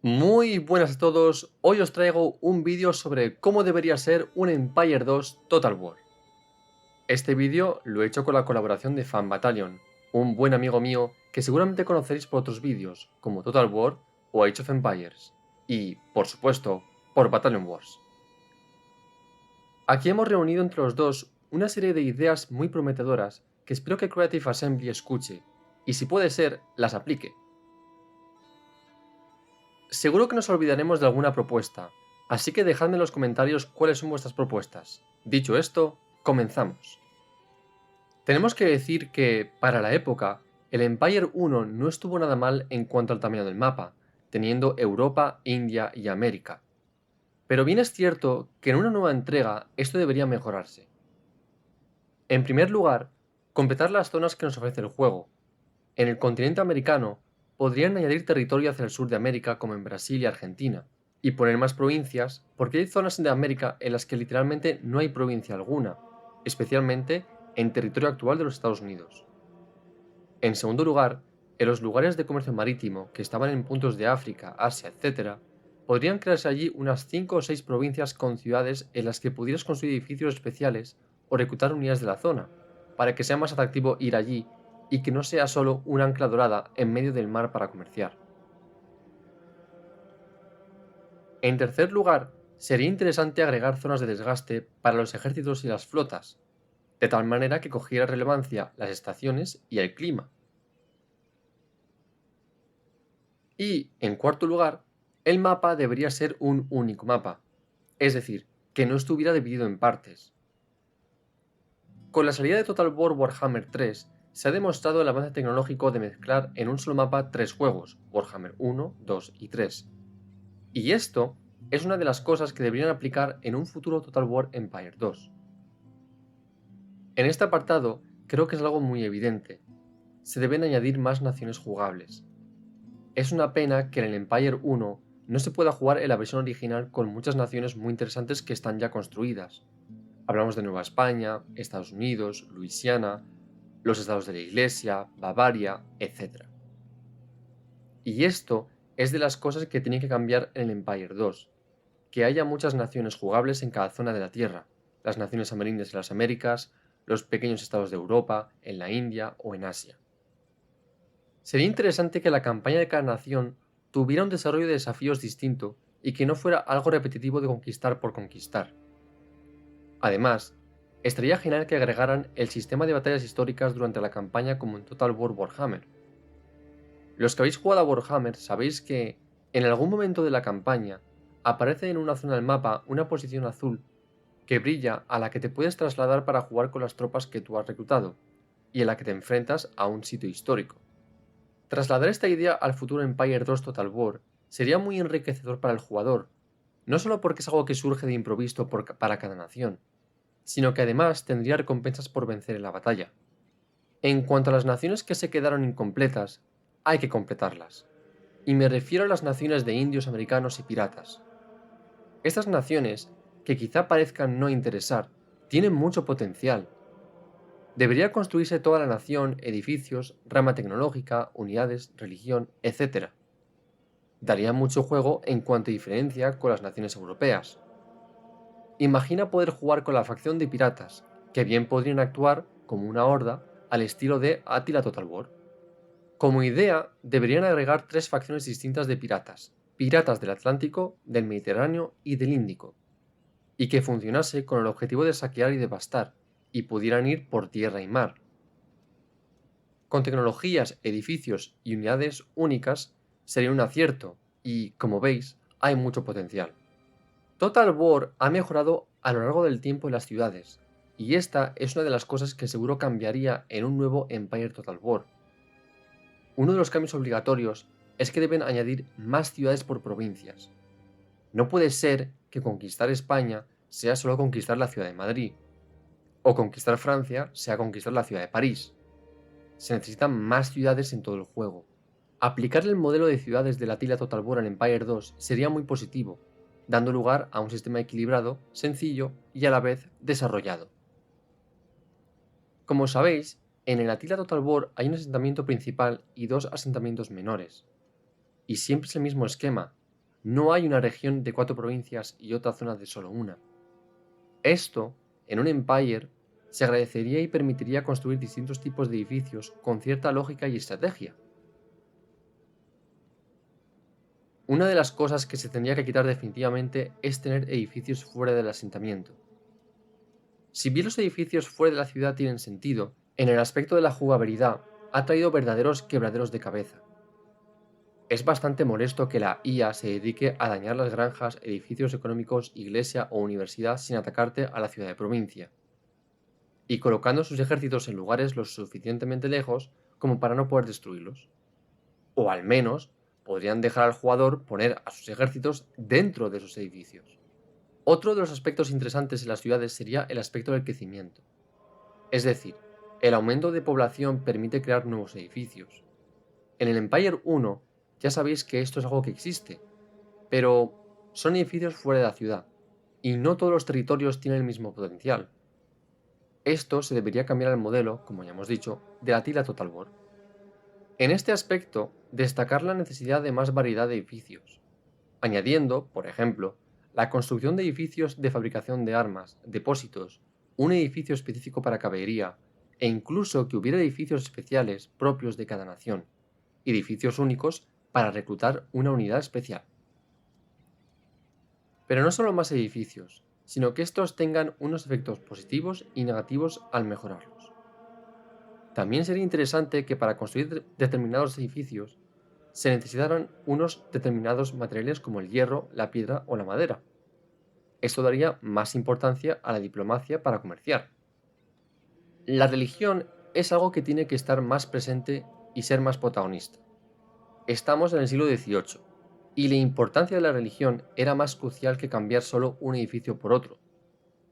Muy buenas a todos, hoy os traigo un vídeo sobre cómo debería ser un Empire 2 Total War. Este vídeo lo he hecho con la colaboración de Fan Battalion, un buen amigo mío que seguramente conoceréis por otros vídeos, como Total War o Age of Empires, y, por supuesto, por Battalion Wars. Aquí hemos reunido entre los dos una serie de ideas muy prometedoras que espero que Creative Assembly escuche, y si puede ser, las aplique. Seguro que nos olvidaremos de alguna propuesta, así que dejadme en los comentarios cuáles son vuestras propuestas. Dicho esto, comenzamos. Tenemos que decir que, para la época, el Empire 1 no estuvo nada mal en cuanto al tamaño del mapa, teniendo Europa, India y América. Pero bien es cierto que en una nueva entrega esto debería mejorarse. En primer lugar, completar las zonas que nos ofrece el juego. En el continente americano, podrían añadir territorio hacia el sur de América como en Brasil y Argentina, y poner más provincias porque hay zonas de América en las que literalmente no hay provincia alguna, especialmente en territorio actual de los Estados Unidos. En segundo lugar, en los lugares de comercio marítimo que estaban en puntos de África, Asia, etc., podrían crearse allí unas 5 o 6 provincias con ciudades en las que pudieras construir edificios especiales o reclutar unidades de la zona, para que sea más atractivo ir allí y que no sea solo un ancla dorada en medio del mar para comerciar. En tercer lugar, sería interesante agregar zonas de desgaste para los ejércitos y las flotas, de tal manera que cogiera relevancia las estaciones y el clima. Y, en cuarto lugar, el mapa debería ser un único mapa, es decir, que no estuviera dividido en partes. Con la salida de Total War Warhammer 3, se ha demostrado el avance tecnológico de mezclar en un solo mapa tres juegos, Warhammer 1, 2 y 3. Y esto es una de las cosas que deberían aplicar en un futuro Total War Empire 2. En este apartado, creo que es algo muy evidente. Se deben añadir más naciones jugables. Es una pena que en el Empire 1 no se pueda jugar en la versión original con muchas naciones muy interesantes que están ya construidas. Hablamos de Nueva España, Estados Unidos, Luisiana, los estados de la Iglesia, Bavaria, etc. Y esto es de las cosas que tienen que cambiar en el Empire 2, que haya muchas naciones jugables en cada zona de la Tierra, las naciones amerindias en las Américas, los pequeños estados de Europa, en la India o en Asia. Sería interesante que la campaña de cada nación tuviera un desarrollo de desafíos distinto y que no fuera algo repetitivo de conquistar por conquistar. Además, estaría genial que agregaran el sistema de batallas históricas durante la campaña como en Total War Warhammer. Los que habéis jugado a Warhammer sabéis que, en algún momento de la campaña, aparece en una zona del mapa una posición azul que brilla a la que te puedes trasladar para jugar con las tropas que tú has reclutado, y en la que te enfrentas a un sitio histórico. Trasladar esta idea al futuro Empire 2 Total War sería muy enriquecedor para el jugador, no solo porque es algo que surge de improviso para cada nación, sino que además tendría recompensas por vencer en la batalla. En cuanto a las naciones que se quedaron incompletas, hay que completarlas, y me refiero a las naciones de indios americanos y piratas. Estas naciones, que quizá parezcan no interesar, tienen mucho potencial. Debería construirse toda la nación, edificios, rama tecnológica, unidades, religión, etc. Daría mucho juego en cuanto a diferencia con las naciones europeas. Imagina poder jugar con la facción de piratas, que bien podrían actuar como una horda al estilo de Attila Total War. Como idea, deberían agregar tres facciones distintas de piratas, piratas del Atlántico, del Mediterráneo y del Índico, y que funcionase con el objetivo de saquear y devastar, y pudieran ir por tierra y mar. Con tecnologías, edificios y unidades únicas sería un acierto, y, como veis, hay mucho potencial. Total War ha mejorado a lo largo del tiempo en las ciudades, y esta es una de las cosas que seguro cambiaría en un nuevo Empire Total War. Uno de los cambios obligatorios es que deben añadir más ciudades por provincias. No puede ser que conquistar España sea solo conquistar la ciudad de Madrid, o conquistar Francia sea conquistar la ciudad de París. Se necesitan más ciudades en todo el juego. Aplicar el modelo de ciudades de la Attila Total War en Empire 2 sería muy positivo, dando lugar a un sistema equilibrado, sencillo y a la vez desarrollado. Como sabéis, en el Attila Total War hay un asentamiento principal y dos asentamientos menores. Y siempre es el mismo esquema, No hay una región de 4 provincias y otra zona de solo una. Esto, en un Empire, se agradecería y permitiría construir distintos tipos de edificios con cierta lógica y estrategia. Una de las cosas que se tendría que quitar definitivamente es tener edificios fuera del asentamiento. Si bien los edificios fuera de la ciudad tienen sentido, en el aspecto de la jugabilidad ha traído verdaderos quebraderos de cabeza. Es bastante molesto que la IA se dedique a dañar las granjas, edificios económicos, iglesia o universidad sin atacarte a la ciudad de provincia, y colocando sus ejércitos en lugares lo suficientemente lejos como para no poder destruirlos. O al menos podrían dejar al jugador poner a sus ejércitos dentro de esos edificios. Otro de los aspectos interesantes en las ciudades sería el aspecto del crecimiento. Es decir, el aumento de población permite crear nuevos edificios. En el Empire 1 ya sabéis que esto es algo que existe, pero son edificios fuera de la ciudad, y no todos los territorios tienen el mismo potencial. Esto se debería cambiar al modelo, como ya hemos dicho, de la Tila Total War. En este aspecto, destacar la necesidad de más variedad de edificios, añadiendo, por ejemplo, la construcción de edificios de fabricación de armas, depósitos, un edificio específico para caballería, e incluso que hubiera edificios especiales propios de cada nación, edificios únicos para reclutar una unidad especial. Pero no solo más edificios, sino que estos tengan unos efectos positivos y negativos al mejorarlos. También sería interesante que para construir determinados edificios se necesitaran unos determinados materiales como el hierro, la piedra o la madera. Esto daría más importancia a la diplomacia para comerciar. La religión es algo que tiene que estar más presente y ser más protagonista. Estamos en el siglo XVIII, y la importancia de la religión era más crucial que cambiar solo un edificio por otro.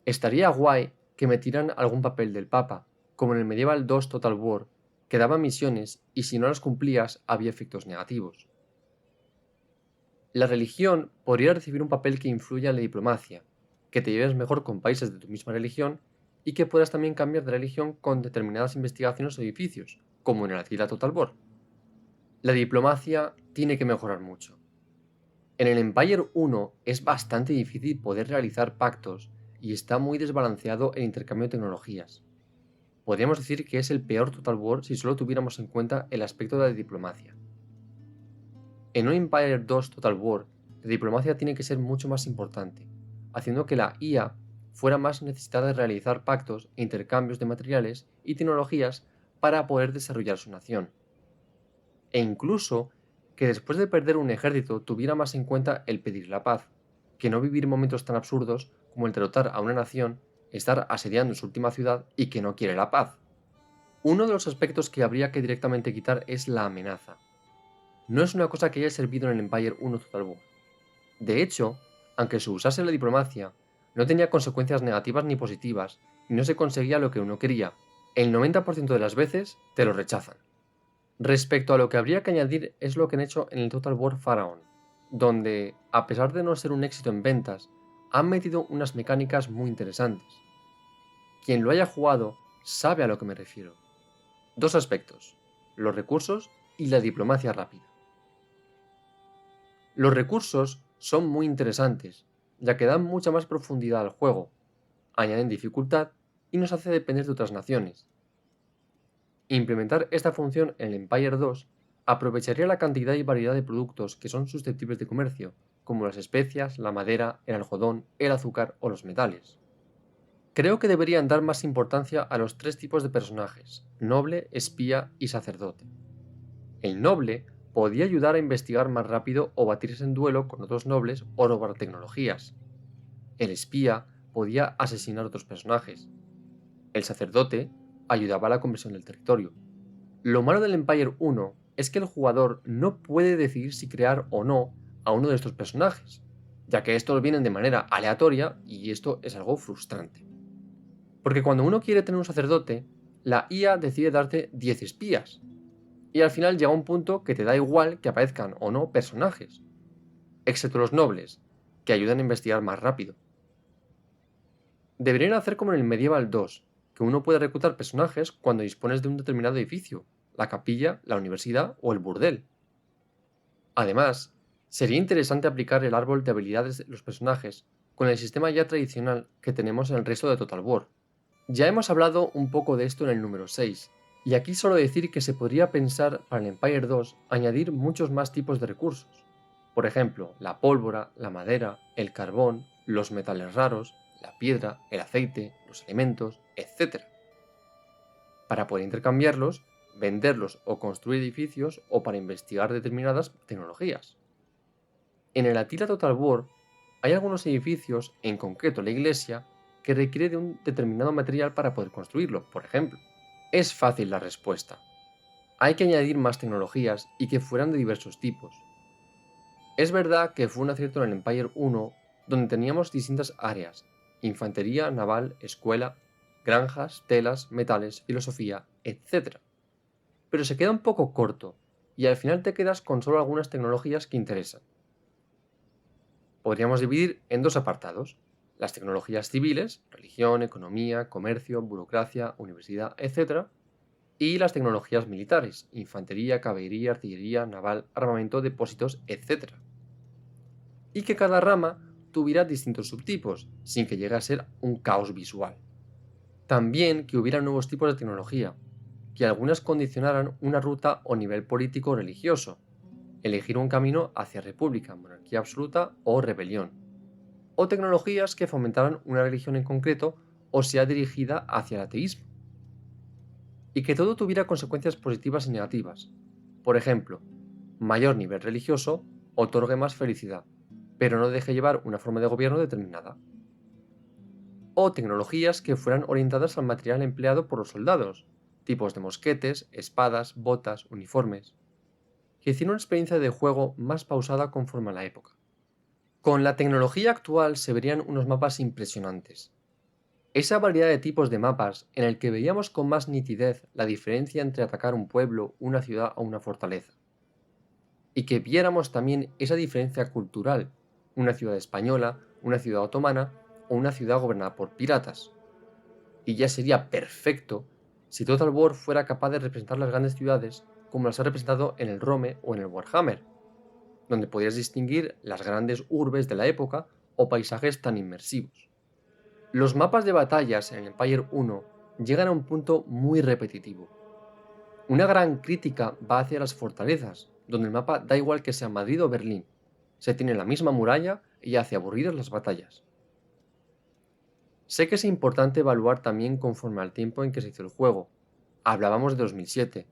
Estaría guay que metieran algún papel del Papa, como en el Medieval 2 Total War, que daba misiones y si no las cumplías había efectos negativos. La religión podría recibir un papel que influya en la diplomacia, que te lleves mejor con países de tu misma religión y que puedas también cambiar de religión con determinadas investigaciones o edificios, como en el Attila Total War. La diplomacia tiene que mejorar mucho. En el Empire 1 es bastante difícil poder realizar pactos y está muy desbalanceado el intercambio de tecnologías. Podríamos decir que es el peor Total War si solo tuviéramos en cuenta el aspecto de la diplomacia. En un Empire 2 Total War, la diplomacia tiene que ser mucho más importante, haciendo que la IA fuera más necesitada de realizar pactos e intercambios de materiales y tecnologías para poder desarrollar su nación. E incluso que después de perder un ejército tuviera más en cuenta el pedir la paz, que no vivir momentos tan absurdos como el derrotar a una nación, estar asediando su última ciudad y que no quiere la paz. Uno de los aspectos que habría que directamente quitar es la amenaza. No es una cosa que haya servido en el Empire 1 Total War. De hecho, aunque se usase la diplomacia, no tenía consecuencias negativas ni positivas y no se conseguía lo que uno quería. El 90% de las veces te lo rechazan. Respecto a lo que habría que añadir es lo que han hecho en el Total War Pharaon, donde, a pesar de no ser un éxito en ventas, han metido unas mecánicas muy interesantes. Quien lo haya jugado sabe a lo que me refiero. Dos aspectos, los recursos y la diplomacia rápida. Los recursos son muy interesantes, ya que dan mucha más profundidad al juego, añaden dificultad y nos hace depender de otras naciones. Implementar esta función en el Empire 2 aprovecharía la cantidad y variedad de productos que son susceptibles de comercio, como las especias, la madera, el algodón, el azúcar o los metales. Creo que deberían dar más importancia a los tres tipos de personajes, noble, espía y sacerdote. El noble podía ayudar a investigar más rápido o batirse en duelo con otros nobles o robar tecnologías. El espía podía asesinar a otros personajes. El sacerdote ayudaba a la conversión del territorio. Lo malo del Empire 1 es que el jugador no puede decidir si crear o no a uno de estos personajes, ya que estos vienen de manera aleatoria y esto es algo frustrante. Porque cuando uno quiere tener un sacerdote, la IA decide darte 10 espías, y al final llega un punto que te da igual que aparezcan o no personajes, excepto los nobles, que ayudan a investigar más rápido. Deberían hacer como en el Medieval 2, que uno puede reclutar personajes cuando dispones de un determinado edificio, la capilla, la universidad o el burdel. Además, Sería interesante aplicar el árbol de habilidades de los personajes con el sistema ya tradicional que tenemos en el resto de Total War. Ya hemos hablado un poco de esto en el número 6, y aquí solo decir que se podría pensar para el Empire 2 añadir muchos más tipos de recursos. Por ejemplo, la pólvora, la madera, el carbón, los metales raros, la piedra, el aceite, los elementos, etc. Para poder intercambiarlos, venderlos o construir edificios o para investigar determinadas tecnologías. En el Attila Total War hay algunos edificios, en concreto la iglesia, que requiere de un determinado material para poder construirlo, por ejemplo. Es fácil la respuesta. Hay que añadir más tecnologías y que fueran de diversos tipos. Es verdad que fue un acierto en el Empire 1 donde teníamos distintas áreas: infantería, naval, escuela, granjas, telas, metales, filosofía, etc. Pero se queda un poco corto y al final te quedas con solo algunas tecnologías que interesan. Podríamos dividir en dos apartados: las tecnologías civiles, religión, economía, comercio, burocracia, universidad, etc. Y las tecnologías militares, infantería, caballería, artillería, naval, armamento, depósitos, etc. Y que cada rama tuviera distintos subtipos, sin que llegue a ser un caos visual. También que hubiera nuevos tipos de tecnología, que algunas condicionaran una ruta o nivel político o religioso, elegir un camino hacia república, monarquía absoluta o rebelión, o tecnologías que fomentaran una religión en concreto o sea dirigida hacia el ateísmo. Y que todo tuviera consecuencias positivas y negativas. Por ejemplo, mayor nivel religioso otorgue más felicidad, pero no deje llevar una forma de gobierno determinada. O tecnologías que fueran orientadas al material empleado por los soldados, tipos de mosquetes, espadas, botas, uniformes, que hicieran una experiencia de juego más pausada conforme a la época. Con la tecnología actual se verían unos mapas impresionantes. Esa variedad de tipos de mapas en el que veíamos con más nitidez la diferencia entre atacar un pueblo, una ciudad o una fortaleza. Y que viéramos también esa diferencia cultural, una ciudad española, una ciudad otomana o una ciudad gobernada por piratas. Y ya sería perfecto si Total War fuera capaz de representar las grandes ciudades como las ha representado en el Rome o en el Warhammer, donde podías distinguir las grandes urbes de la época o paisajes tan inmersivos. Los mapas de batallas en el Empire 1 llegan a un punto muy repetitivo. Una gran crítica va hacia las fortalezas, donde el mapa da igual que sea Madrid o Berlín, se tiene la misma muralla y hace aburridas las batallas. Sé que es importante evaluar también conforme al tiempo en que se hizo el juego. Hablábamos de 2007,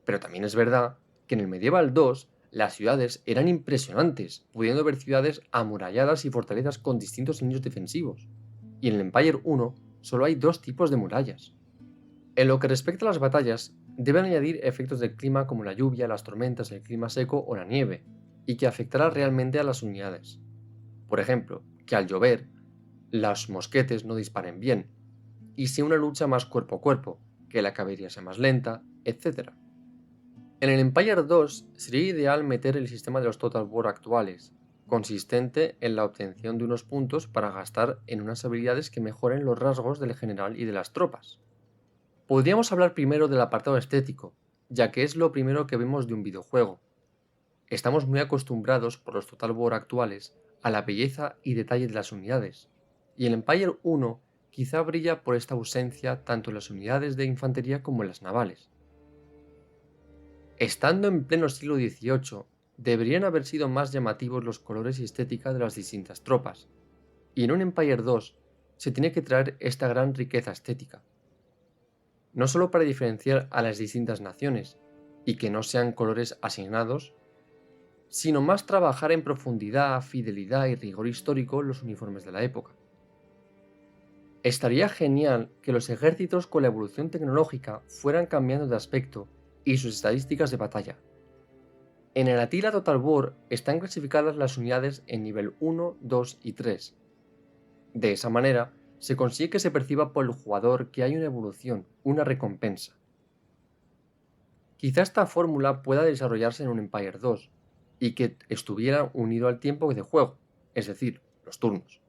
pero también es verdad que en el Medieval 2 las ciudades eran impresionantes, pudiendo ver ciudades amuralladas y fortalezas con distintos líneas defensivos. Y en el Empire 1 solo hay dos tipos de murallas. En lo que respecta a las batallas, deben añadir efectos del clima como la lluvia, las tormentas, el clima seco o la nieve, y que afectará realmente a las unidades. Por ejemplo, que al llover, los mosquetes no disparen bien, y sea una lucha más cuerpo a cuerpo, que la caballería sea más lenta, etc. En el Empire 2 sería ideal meter el sistema de los Total War actuales, consistente en la obtención de unos puntos para gastar en unas habilidades que mejoren los rasgos del general y de las tropas. Podríamos hablar primero del apartado estético, ya que es lo primero que vemos de un videojuego. Estamos muy acostumbrados por los Total War actuales a la belleza y detalle de las unidades, y el Empire 1 quizá brilla por esta ausencia tanto en las unidades de infantería como en las navales. Estando en pleno siglo XVIII, deberían haber sido más llamativos los colores y estética de las distintas tropas, y en un Empire 2 se tiene que traer esta gran riqueza estética. No solo para diferenciar a las distintas naciones, y que no sean colores asignados, sino más trabajar en profundidad, fidelidad y rigor histórico los uniformes de la época. Estaría genial que los ejércitos con la evolución tecnológica fueran cambiando de aspecto y sus estadísticas de batalla. En el Attila Total War están clasificadas las unidades en nivel 1, 2 y 3. De esa manera, se consigue que se perciba por el jugador que hay una evolución, una recompensa. Quizá esta fórmula pueda desarrollarse en un Empire 2, y que estuviera unido al tiempo de juego, es decir, los turnos.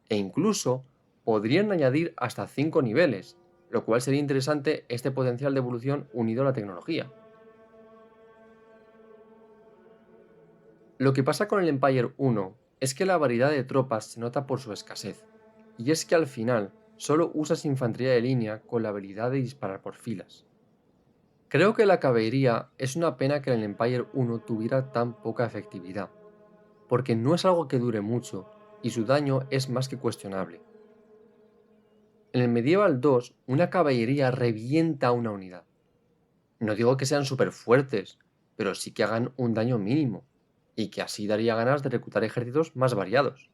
E incluso podrían añadir hasta 5 niveles, lo cual sería interesante este potencial de evolución unido a la tecnología. Lo que pasa con el Empire 1 es que la variedad de tropas se nota por su escasez, y es que al final solo usas infantería de línea con la habilidad de disparar por filas. Creo que la caballería es una pena que el Empire 1 tuviera tan poca efectividad, porque no es algo que dure mucho y su daño es más que cuestionable. En el Medieval 2, una caballería revienta a una unidad. No digo que sean súper fuertes, pero sí que hagan un daño mínimo, y que así daría ganas de reclutar ejércitos más variados.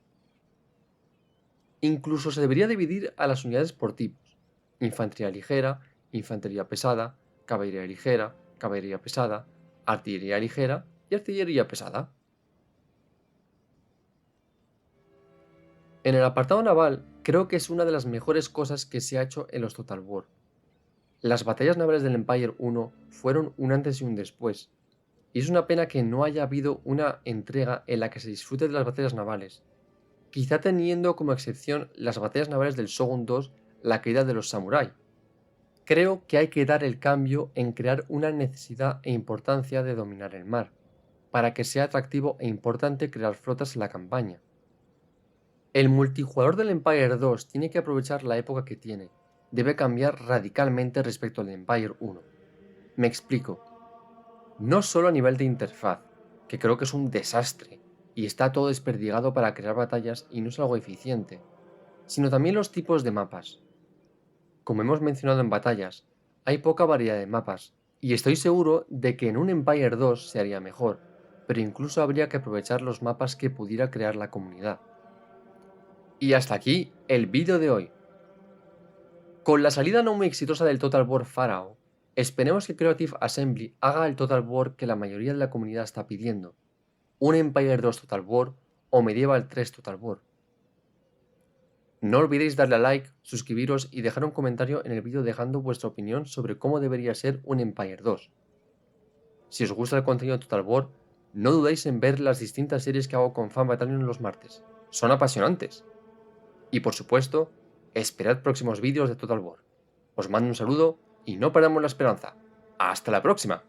Incluso se debería dividir a las unidades por tipos: infantería ligera, infantería pesada, caballería pesada, artillería ligera y artillería pesada. En el apartado naval, creo que es una de las mejores cosas que se ha hecho en los Total War. Las batallas navales del Empire 1 fueron un antes y un después, y es una pena que no haya habido una entrega en la que se disfrute de las batallas navales, quizá teniendo como excepción las batallas navales del Shogun 2, la caída de los samurái. Creo que hay que dar el cambio en crear una necesidad e importancia de dominar el mar, para que sea atractivo e importante crear flotas en la campaña. El multijugador del Empire 2 tiene que aprovechar la época que tiene, debe cambiar radicalmente respecto al Empire 1. Me explico. No solo a nivel de interfaz, que creo que es un desastre, y está todo desperdigado para crear batallas y no es algo eficiente, sino también los tipos de mapas. Como hemos mencionado en batallas, hay poca variedad de mapas, y estoy seguro de que en un Empire 2 se haría mejor, pero incluso habría que aprovechar los mapas que pudiera crear la comunidad. Y hasta aquí el vídeo de hoy. Con la salida no muy exitosa del Total War Pharaoh, esperemos que Creative Assembly haga el Total War que la mayoría de la comunidad está pidiendo: un Empire 2 Total War o Medieval 3 Total War. No olvidéis darle a like, suscribiros y dejar un comentario en el vídeo dejando vuestra opinión sobre cómo debería ser un Empire 2. Si os gusta el contenido de Total War, no dudéis en ver las distintas series que hago con Fan Battalion los martes, son apasionantes. Y por supuesto, esperad próximos vídeos de Total War. Os mando un saludo y no perdamos la esperanza. ¡Hasta la próxima!